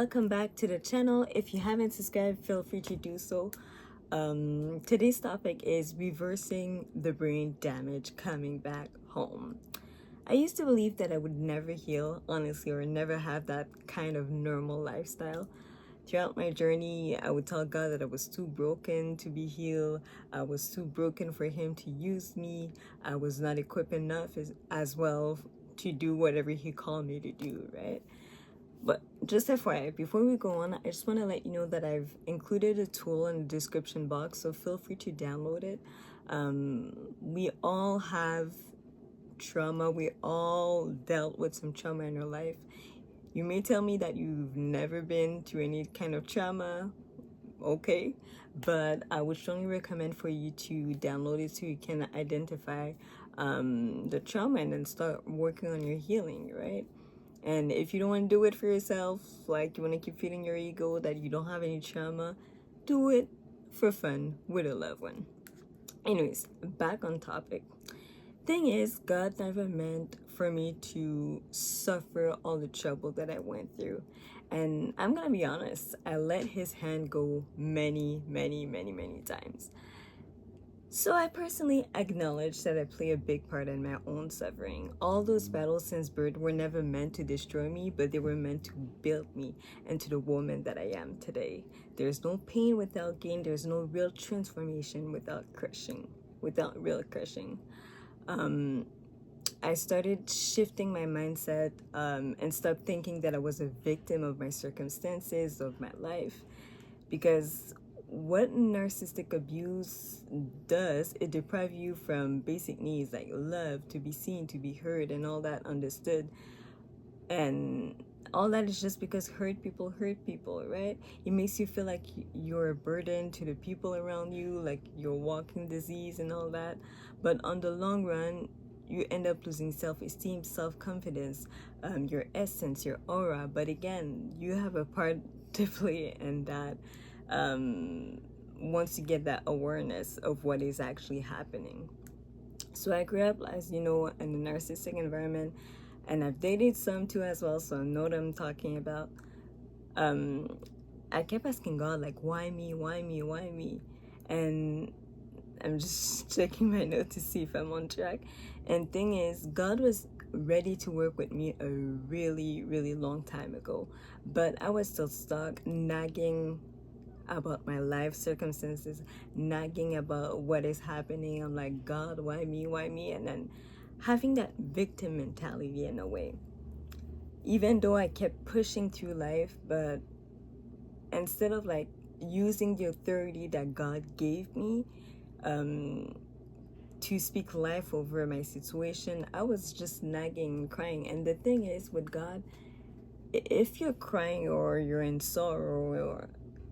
welcome back to the channel. If you haven't subscribed, feel free to do so. Today's topic is reversing the brain damage coming back home. I used to believe that I would never heal, honestly, or never have that kind of normal lifestyle. Throughout my journey, I would tell God that I was too broken to be healed. I was too broken for Him to use me. I was not equipped enough as well to do whatever He called me to do, right? But just FYI, before we go on, I just want to let you know that I've included a tool in the description box, so feel free to download it. We all have trauma. We all dealt with some trauma in our life. You may tell me that you've never been through any kind of trauma, okay, but I would strongly recommend for you to download it so you can identify the trauma and then start working on your healing, right? And if you don't want to do it for yourself, like you want to keep feeding your ego that you don't have any trauma, do it for fun with a loved one. Anyways, back on topic. Thing is, God never meant for me to suffer all the trouble that I went through. And I'm gonna be honest, I let His hand go many times. So I personally acknowledge that I play a big part in my own suffering. All those battles since birth were never meant to destroy me, but they were meant to build me into the woman that I am today. There's no pain without gain. There's no real transformation without real crushing. I started shifting my mindset and stopped thinking that I was a victim of my circumstances, of my life. Because what narcissistic abuse does, it deprives you from basic needs like love, to be seen, to be heard, and all that understood. And all that is just because hurt people, right? It makes you feel like you're a burden to the people around you, like you're walking disease and all that. But on the long run, you end up losing self-esteem, self-confidence, your essence, your aura. But again, you have a part to play in that. Once you get that awareness of what is actually happening. So I grew up, as you know, in a narcissistic environment, and I've dated some too as well, so I know what I'm talking about. I kept asking God, like, why me? And I'm just checking my note to see if I'm on track. And thing is, God was ready to work with me a really long time ago, but I was still stuck, nagging about my life circumstances, nagging about what is happening. I'm like, God, why me? And then having that victim mentality in a way. Even though I kept pushing through life, but instead of like using the authority that God gave me to speak life over my situation, I was just nagging and crying. And the thing is, with God, if you're crying or you're in sorrow, or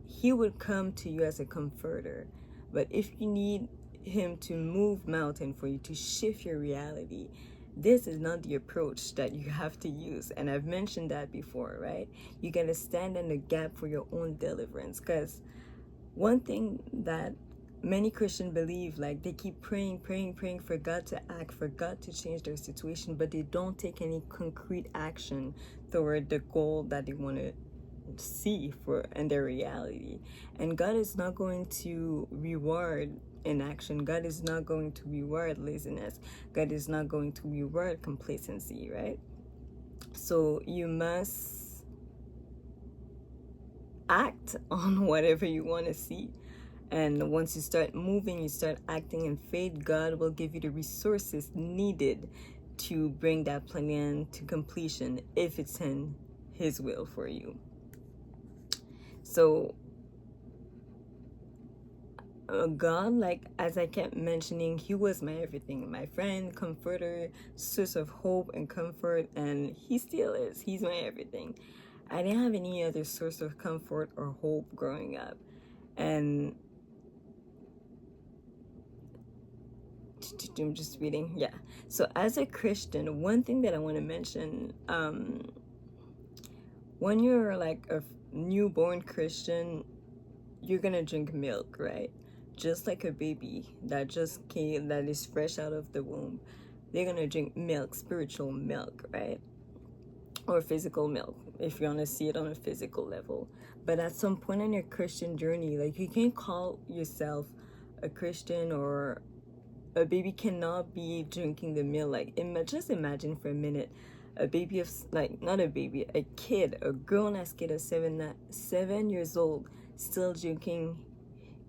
He would come to you as a comforter. But if you need Him to move mountain for you, to shift your reality, this is not the approach that you have to use. And I've mentioned that before, right? You gotta stand in the gap for your own deliverance. Because one thing that many Christians believe, like, they keep praying for God to act, for God to change their situation, but they don't take any concrete action toward the goal that they want to see for in their reality. And God is not going to reward inaction. God is not going to reward laziness. God is not going to reward complacency, right? So you must act on whatever you want to see. And once you start moving, you start acting in faith, God will give you the resources needed to bring that plan to completion if it's in His will for you. So God, like, as I kept mentioning, He was my everything, my friend, comforter, source of hope and comfort, and He still is. He's my everything. I didn't have any other source of comfort or hope growing up. And I'm just reading, yeah. So as a Christian, one thing that I want to mention, when you're like a newborn Christian, you're gonna drink milk, right? Just like a baby that just came, that is fresh out of the womb, they're gonna drink milk, spiritual milk, right? or physical milk, if you want to see it on a physical level. But at some point in your Christian journey, like, you can't call yourself a Christian, or a baby cannot be drinking the milk. Like, just imagine for a minute a baby of, like, not a baby, a kid, a grown-ass kid of 7 years old, still drinking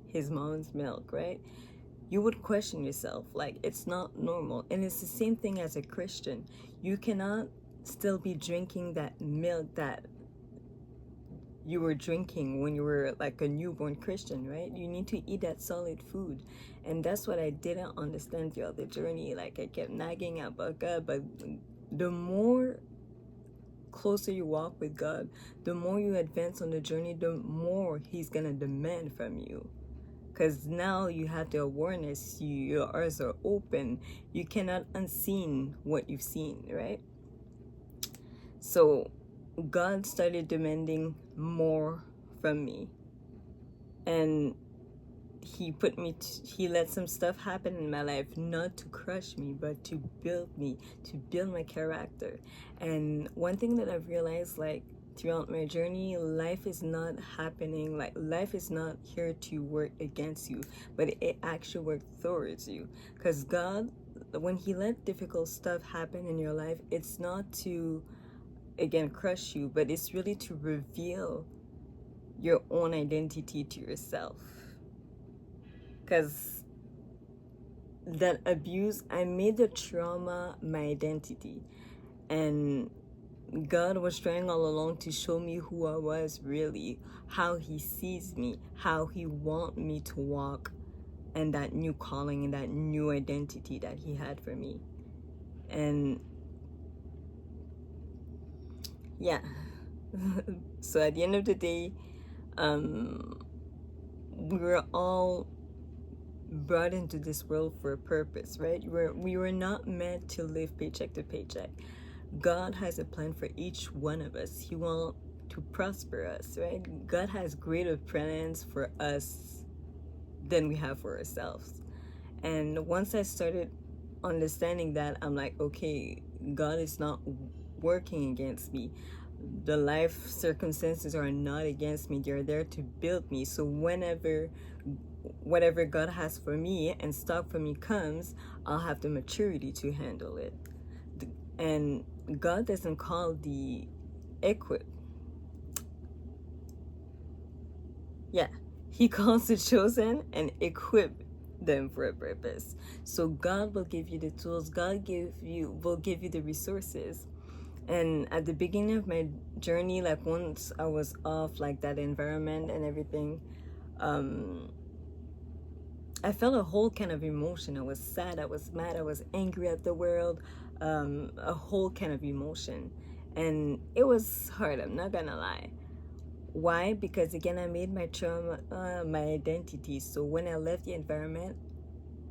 his mom's milk, right? You would question yourself, like, it's not normal. And it's the same thing as a Christian. You cannot still be drinking that milk that you were drinking when you were like a newborn Christian, right? You need to eat that solid food. And that's what I didn't understand throughout the journey. Like, I kept nagging about God, but the more closer you walk with God, the more you advance on the journey, the more He's gonna demand from you. Because now you have the awareness, your eyes are open, you cannot unseen what you've seen, right? So God started demanding more from me, and he let some stuff happen in my life, not to crush me, but to build me, to build my character. And one thing that I've realized, like, throughout my journey, life is not happening, like, life is not here to work against you, but it actually works towards you. Because God, when He let difficult stuff happen in your life, it's not to, again, crush you, but it's really to reveal your own identity to yourself. Because that abuse, I made the trauma my identity, and God was trying all along to show me who I was really, how He sees me, how He wants me to walk, and that new calling and that new identity that He had for me. And yeah, so at the end of the day, we were all brought into this world for a purpose, right? We were not meant to live paycheck to paycheck. God has a plan for each one of us. He wants to prosper us, right? God has greater plans for us than we have for ourselves. And once I started understanding that, I'm like, okay, God is not working against me. The life circumstances are not against me. They're there to build me. So whatever God has for me and stock for me comes, I'll have the maturity to handle it. And God doesn't call the equip. Yeah, He calls the chosen and equip them for a purpose. So God will give you the tools. God will give you the resources. And at the beginning of my journey, like, once I was off, like, that environment and everything, I felt a whole kind of emotion. I was sad, I was mad, I was angry at the world, a whole kind of emotion. And it was hard, I'm not gonna lie. Why? Because, again, I made my trauma my identity. So when I left the environment,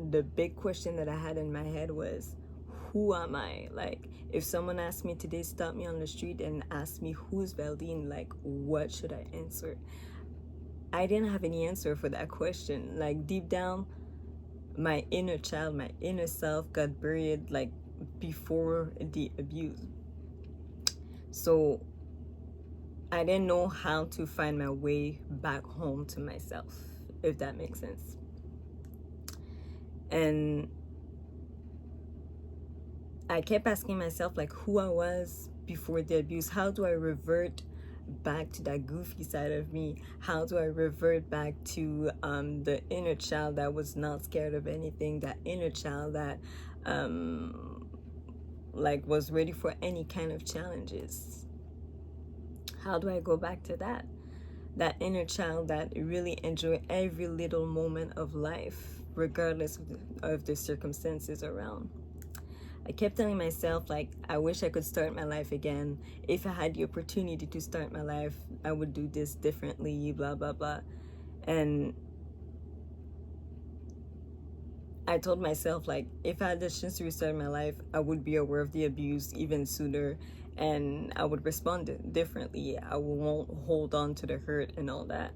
the big question that I had in my head was, who am I? Like, if someone asked me today, stop me on the street and ask me, who's Valdine, like, what should I answer? I didn't have any answer for that question. Like, deep down, my inner child, my inner self got buried, like, before the abuse. So I didn't know how to find my way back home to myself, if that makes sense. And I kept asking myself, like, who I was before the abuse. How do I revert back to that goofy side of me? How do I revert back to the inner child that was not scared of anything, that inner child that like, was ready for any kind of challenges? How do I go back to that inner child that really enjoy every little moment of life, regardless of the circumstances around? I kept telling myself, like, I wish I could start my life again. If I had the opportunity to start my life, I would do this differently, blah, blah, blah. And I told myself, like, if I had the chance to restart my life, I would be aware of the abuse even sooner, and I would respond differently. I won't hold on to the hurt and all that.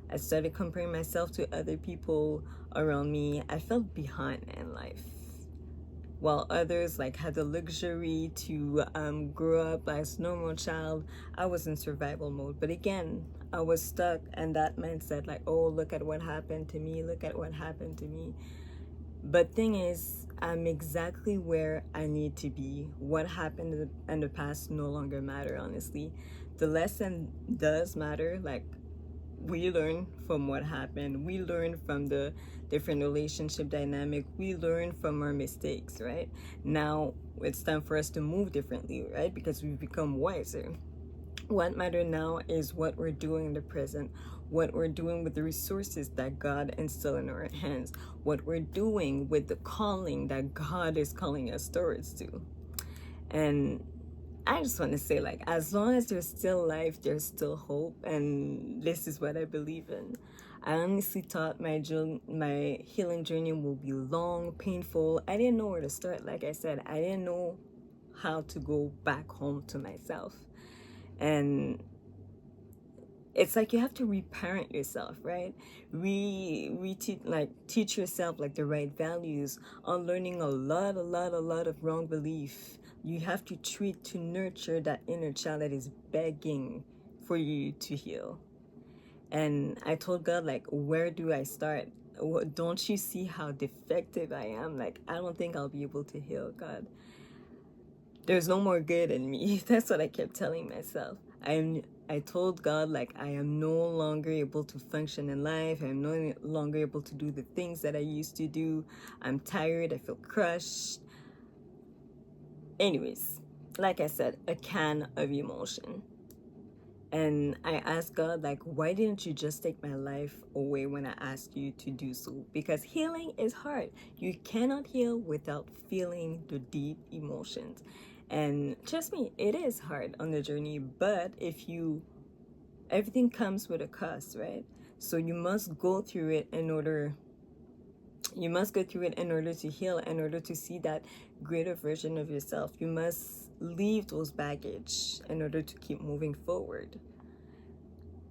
I started comparing myself to other people around me. I felt behind in life. while others like had the luxury to grow up as normal child. I was in survival mode, but again, I was stuck in that mindset, like, oh, look at what happened to me, look at what happened to me. But thing is, I'm exactly where I need to be. What happened in the past no longer matter, honestly. The lesson does matter. Like, we learn from what happened. We learn from the different relationship dynamic. We learn from our mistakes, right? Now it's time for us to move differently, right? Because we've become wiser. What matters now is what we're doing in the present, what we're doing with the resources that God instilled in our hands, what we're doing with the calling that God is calling us towards to. And I just want to say, like, as long as there's still life, there's still hope, and this is what I believe in. I honestly thought my healing journey will be long, painful. I didn't know where to start. Like I said, I didn't know how to go back home to myself. And it's like you have to reparent yourself, right? Teach yourself like the right values, unlearning a lot of wrong belief. You have to treat to nurture that inner child that is begging for you to heal. And I told God, like, where do I start? Don't you see how defective I am? Like, I don't think I'll be able to heal, God. There's no more good in me. That's what I kept telling myself. I told God, like, I am no longer able to function in life. I'm no longer able to do the things that I used to do. I'm tired. I feel crushed. Anyways, like I said, a can of emotion. And I asked God, like, why didn't you just take my life away when I asked you to do so? Because healing is hard. You cannot heal without feeling the deep emotions. And trust me, it is hard on the journey, but everything comes with a cost, right? So you must go through it in order to heal, in order to see that greater version of yourself. You must leave those baggage in order to keep moving forward.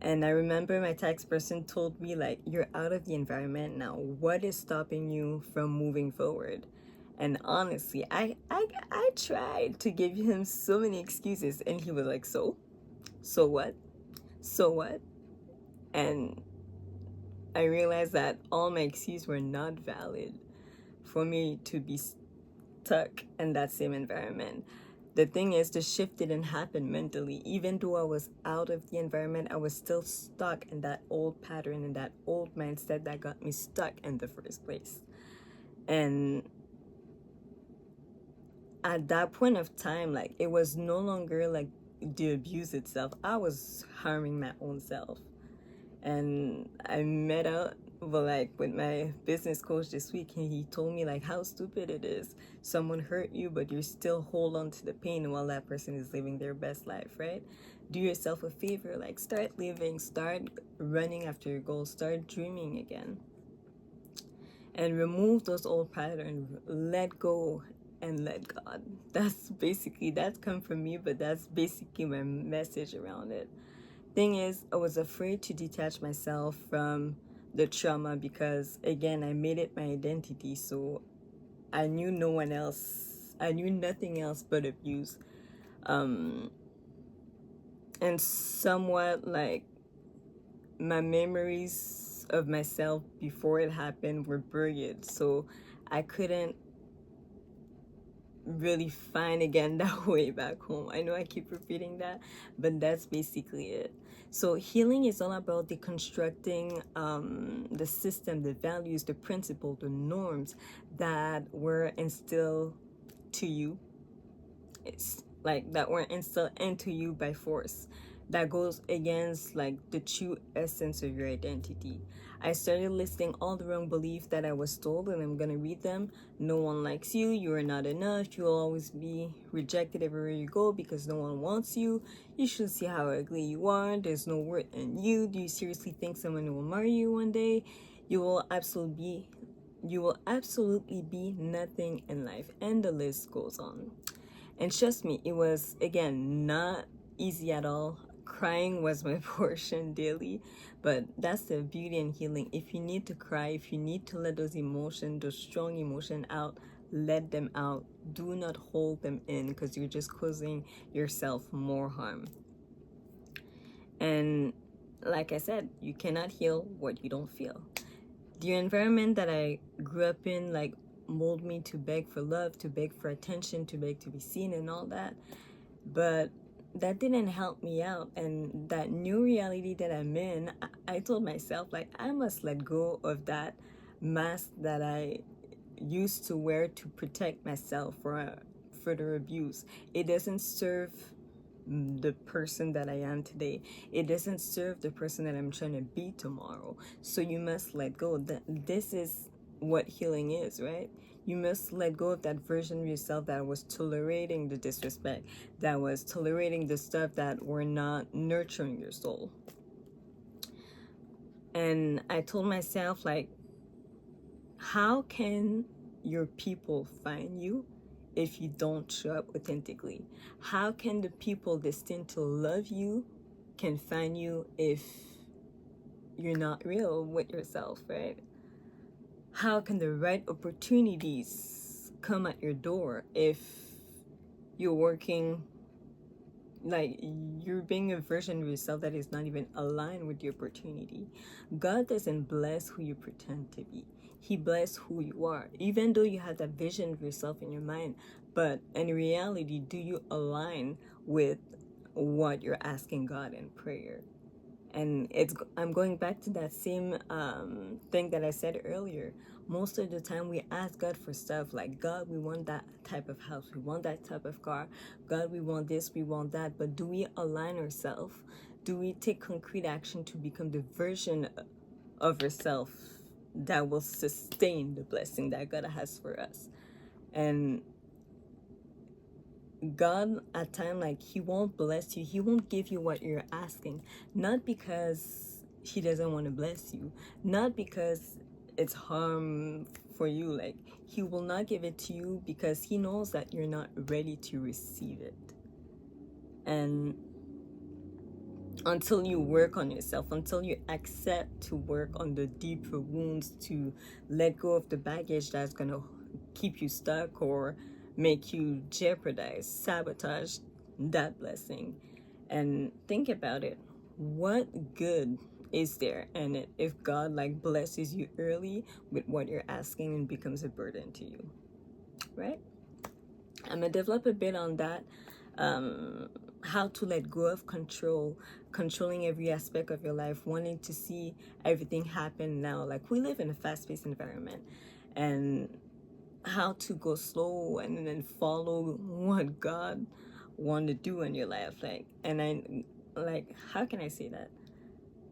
And I remember my tax person told me, like, you're out of the environment now. What is stopping you from moving forward? And honestly, I tried to give him so many excuses, and he was like, so what? So what? And I realized that all my excuses were not valid for me to be stuck in that same environment. The thing is, the shift didn't happen mentally. Even though I was out of the environment, I was still stuck in that old pattern and that old mindset that got me stuck in the first place. And at that point of time, like, it was no longer like the abuse itself. I was harming my own self. And I met up with my business coach this week, and he told me, like, how stupid it is. Someone hurt you, but you still hold on to the pain while that person is living their best life, right? Do yourself a favor, like, start living, start running after your goals, start dreaming again. And remove those old patterns, let go and let God. That's come from me, but that's basically my message around it. Thing is, I was afraid to detach myself from the trauma because, again, I made it my identity. So I knew nothing else but abuse. And somewhat like my memories of myself before it happened were buried. So I couldn't really find again that way back home. I know I keep repeating that, but that's basically it. So healing is all about deconstructing the system, the values, the principles, the norms that were instilled to you. It's like that were instilled into you by force. That goes against like the true essence of your identity. I started listing all the wrong beliefs that I was told, and I'm gonna read them. No one likes you, you are not enough, you will always be rejected everywhere you go because no one wants you. You should see how ugly you are, there's no worth in you. Do you seriously think someone will marry you one day? You will absolutely be nothing in life, and the list goes on. And trust me, it was, again, not easy at all. Crying was my portion daily, but that's the beauty in healing. If you need to cry, if you need to let those emotions, those strong emotions out, let them out. Do not hold them in, because you're just causing yourself more harm. And like I said, you cannot heal what you don't feel. The environment that I grew up in, like, molded me to beg for love, to beg for attention, to beg to be seen and all that. But that didn't help me out. And that new reality that I'm in, I told myself, like, I must let go of that mask that I used to wear to protect myself from further abuse. It doesn't serve the person that I am today. It doesn't serve the person that I'm trying to be tomorrow. So you must let go. This is what healing is, right? You must let go of that version of yourself that was tolerating the disrespect, that was tolerating the stuff that were not nurturing your soul. And I told myself, like, how can your people find you if you don't show up authentically? How can the people destined to love you can find you if you're not real with yourself, right? How can the right opportunities come at your door if you're working, like, you're being a version of yourself that is not even aligned with the opportunity? God doesn't bless who you pretend to be. He blesses who you are, even though you have that vision of yourself in your mind. But in reality, do you align with what you're asking God in prayer? And I'm going back to that same thing that I said earlier. Most of the time we ask God for stuff like, God, we want that type of house, we want that type of car, God, we want this, we want that. But do we align ourselves? Do we take concrete action to become the version of ourselves that will sustain the blessing that God has for us? And God, at time, like, He won't bless you. He won't give you what you're asking, not because He doesn't want to bless you, not because it's harm for you. Like, He will not give it to you because He knows that you're not ready to receive it. And until you work on yourself, until you accept to work on the deeper wounds, to let go of the baggage that's going to keep you stuck or make you jeopardize, sabotage that blessing. And think about it. What good is there in it if God, like, blesses you early with what you're asking and becomes a burden to you, right? I'm gonna develop a bit on that. How to let go of controlling every aspect of your life, wanting to see everything happen now. Like, we live in a fast-paced environment, and how to go slow and then follow what God want to do in your life. How can I say that?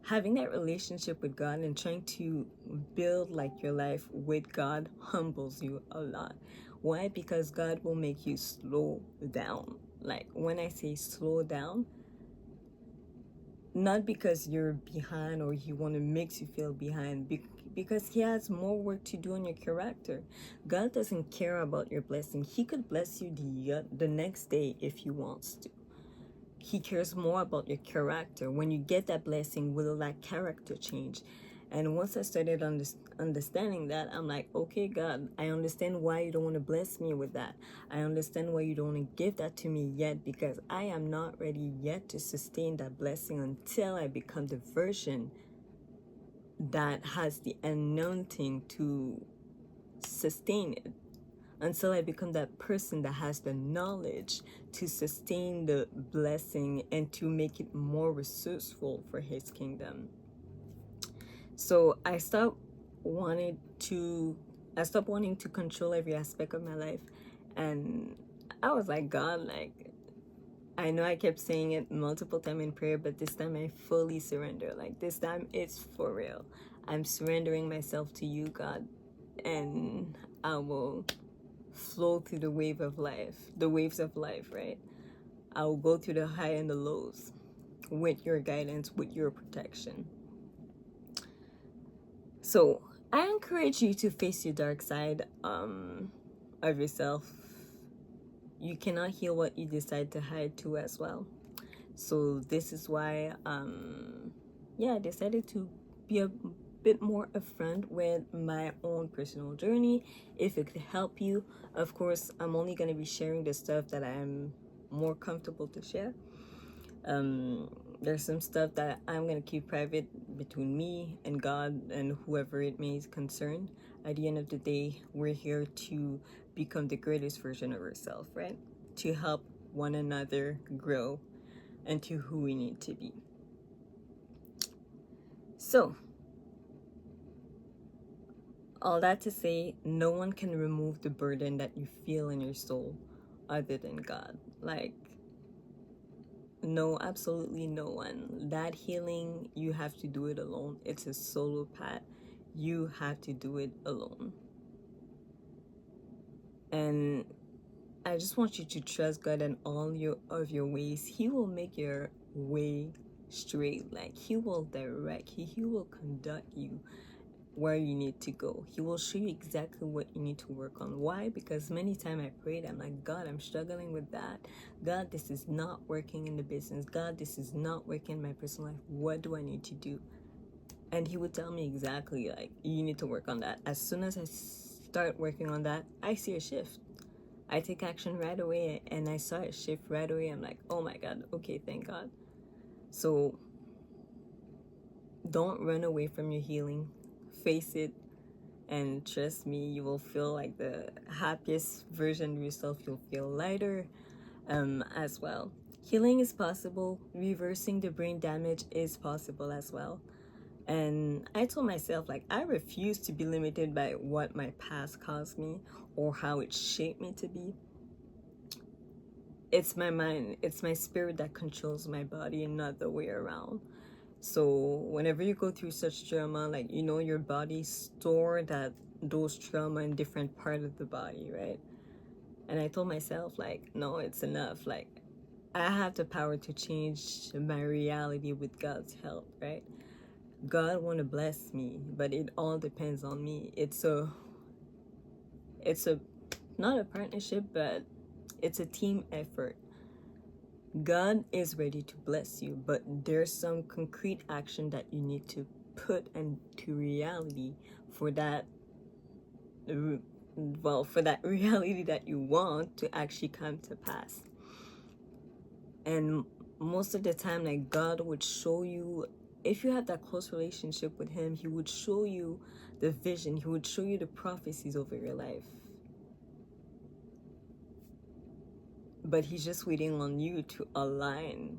Having that relationship with God and trying to build, like, your life with God humbles you a lot. Why? Because God will make you slow down. Like, when I say slow down, not because you're behind or He want to make you feel behind, because He has more work to do on your character. God doesn't care about your blessing. He could bless you the next day if He wants to. He cares more about your character. When you get that blessing, will that character change? And once I started understanding that, I'm like, okay, God, I understand why you don't want to bless me with that. I understand why you don't want to give that to me yet, because I am not ready yet to sustain that blessing until I become the version that has the anointing to sustain it. Until I become that person that has the knowledge to sustain the blessing and to make it more resourceful for His kingdom. So I stopped wanting to control every aspect of my life. And I was like, God, like, I know I kept saying it multiple times in prayer, but this time I fully surrender. Like, this time it's for real. I'm surrendering myself to you, God, and I will flow through the waves of life, right? I will go through the high and the lows with your guidance, with your protection. So I encourage you to face your dark side of yourself. You cannot heal what you decide to hide too as well. So this is why I decided to be bit more upfront with my own personal journey. If it could help you, of course, I'm only going to be sharing the stuff that I'm more comfortable to share. There's some stuff that I'm going to keep private between me and God and whoever it may concern. At the end of the day, we're here to become the greatest version of ourselves, right? To help one another grow into who we need to be. So, all that to say, no one can remove the burden that you feel in your soul other than God. Like, no, absolutely no one. That healing, you have to do it alone. It's a solo path. You have to do it alone. And I just want you to trust God in all of your ways. He will make your way straight. Like, He will direct you. He will conduct you where you need to go. He will show you exactly what you need to work on. Why? Because many times I prayed, I'm like, God, I'm struggling with that. God, this is not working in the business. God, this is not working in my personal life. What do I need to do? And He would tell me exactly, like, you need to work on that. As soon as I start working on that, I see a shift. I take action right away, and I saw a shift right away. I'm like, oh my God, okay, thank God. So don't run away from your healing. Face it, and trust me, you will feel like the happiest version of yourself. You'll feel lighter as well. Healing is possible. Reversing the brain damage is possible as well. And I told myself, like, I refuse to be limited by what my past caused me or how it shaped me to be. It's my mind, it's my spirit that controls my body and not the way around. So whenever you go through such trauma, like, your body store those trauma in different part of the body, right? And I told myself, like, no, it's enough. Like, I have the power to change my reality with God's help, right? God want to bless me, but it all depends on me. It's a not a partnership, but it's a team effort. God is ready to bless you, but there's some concrete action that you need to put into reality for that reality that you want to actually come to pass. And most of the time, like, God would show you, if you have that close relationship with Him, He would show you the vision. He would show you the prophecies over your life. But He's just waiting on you to align.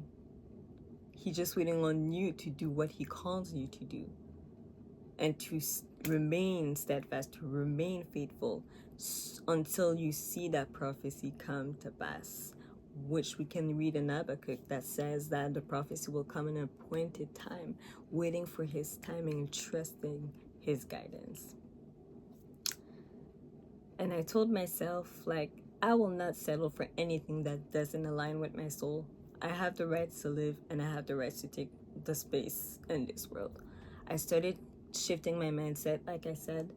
He's just waiting on you to do what He calls you to do. And to remain steadfast, to remain faithful until you see that prophecy come to pass. Which we can read in Habakkuk that says that the prophecy will come in an appointed time, waiting for His timing and trusting His guidance. And I told myself, like, I will not settle for anything that doesn't align with my soul. I have the rights to live, and I have the rights to take the space in this world. I started shifting my mindset, like I said,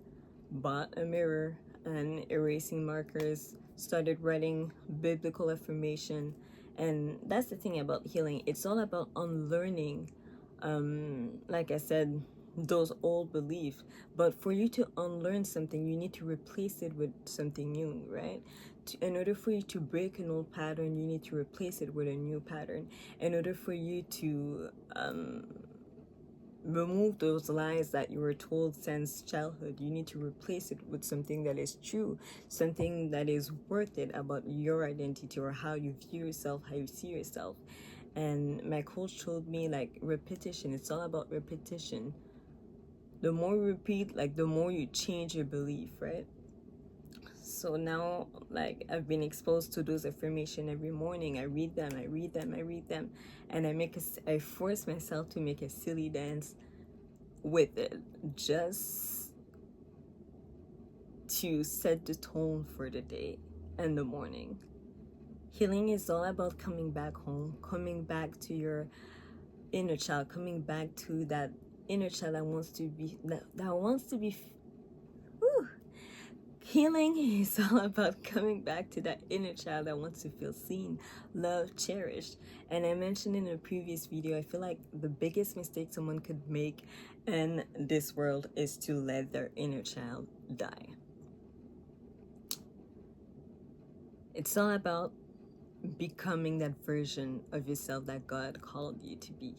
bought a mirror and erasing markers, started writing biblical affirmation. And that's the thing about healing. It's all about unlearning, like I said, those old beliefs. But for you to unlearn something, you need to replace it with something new, right? In order for you to break an old pattern, you need to replace it with a new pattern. In order for you to remove those lies that you were told since childhood, you need to replace it with something that is true, something that is worth it about your identity or how you view yourself, how you see yourself. And my coach told me, like, repetition. It's all about repetition. The more you repeat, like, the more you change your belief, right? So now, like, I've been exposed to those affirmations every morning. I read them, and I force myself to make a silly dance with it, just to set the tone for the day and the morning. Healing is all about coming back home, coming back to your inner child, coming back to that inner child that wants to be, whew. Healing is all about coming back to that inner child that wants to feel seen, loved, cherished. And I mentioned in a previous video, I feel like the biggest mistake someone could make in this world is to let their inner child die. It's all about becoming that version of yourself that God called you to be,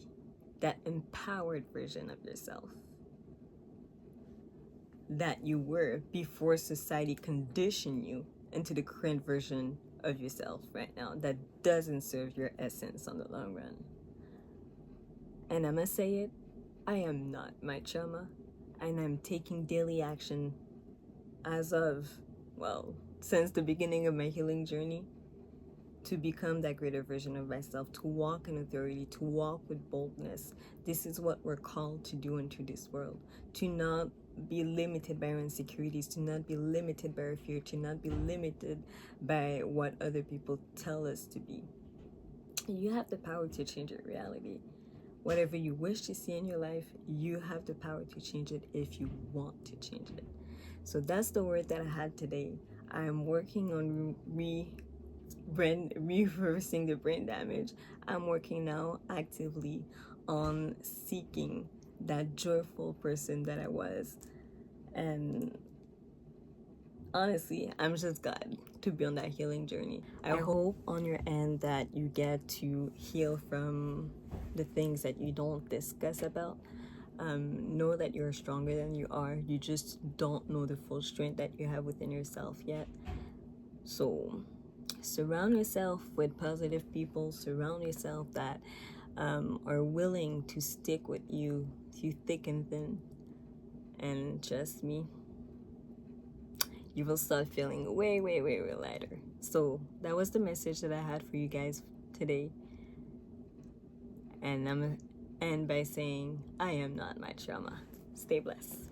that empowered version of yourself that you were before society conditioned you into the current version of yourself right now that doesn't serve your essence on the long run. And I must say it, I am not my trauma, and I'm taking daily action as of, well, since the beginning of my healing journey to become that greater version of myself, to walk in authority, to walk with boldness. This is what we're called to do into this world, to not be limited by our insecurities, to not be limited by our fear, to not be limited by what other people tell us to be. You have the power to change your reality. Whatever you wish to see in your life, you have the power to change it if you want to change it. So that's the word that I had today. I'm working on reversing the brain damage. I'm working now actively on seeking that joyful person that I was. And honestly, I'm just glad to be on that healing journey. I hope on your end that you get to heal from the things that you don't discuss about. Know that you're stronger than you are. You just don't know the full strength that you have within yourself yet. So surround yourself with positive people. Surround yourself that are willing to stick with you through thick and thin. And trust me, you will start feeling way lighter. So that was the message that I had for you guys today. And I'm gonna end by saying, I am not my trauma. Stay blessed.